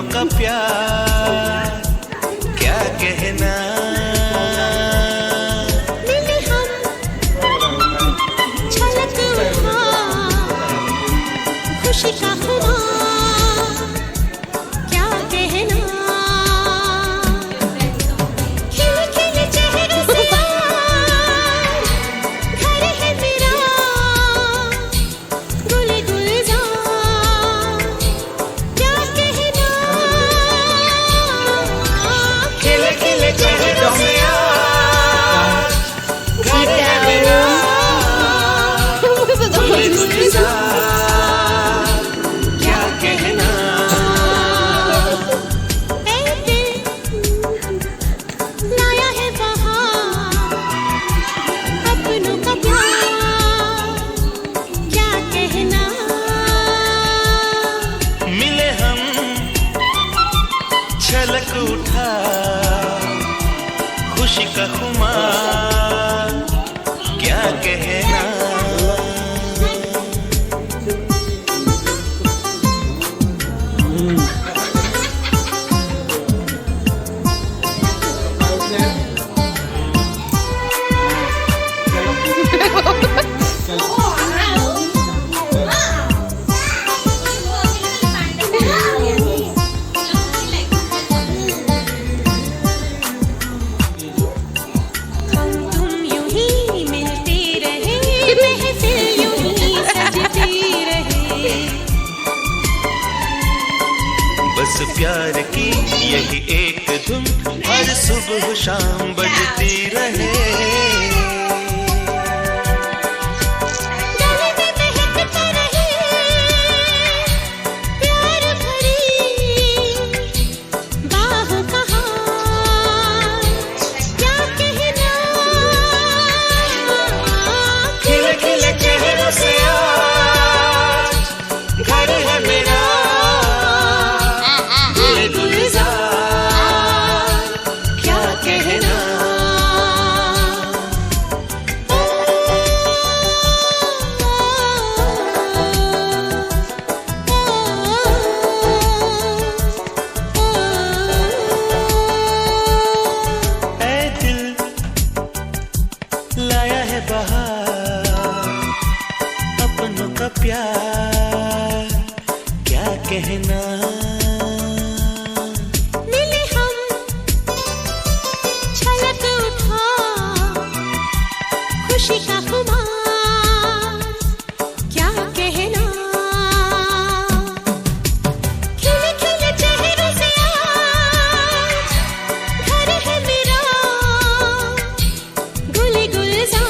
अपनों का प्यार क्या कहना। मिले हम झलक उठा खुशी का खुमार क्या कहना। खिले खिले चेहरों से यार घर है मेरा गुल गुलजार क्या कहना। खिले खिले चेहरों से यार घर है मेरा गुल गुलजार क्या कहना। ऐ दिल लाया है बहार अपनों का प्यार क्या कहना। मिले हम छलक उठा खुशी का खुमार क्या कहना। हम तुम यूं ही मिलते रहे महफिल यूं ही सजती रहे। बस प्यार की यही एक धुन हर सुबह शाम बजती रहे। गले में महकता रहे प्यार भरी बाहों का हार क्या कहना। खिले खिले चेहरों से आज घर है मेरा गुल गुलजार क्या कहना। ऐ दिल लाया है बहार अपनों का प्यार क्या कहना।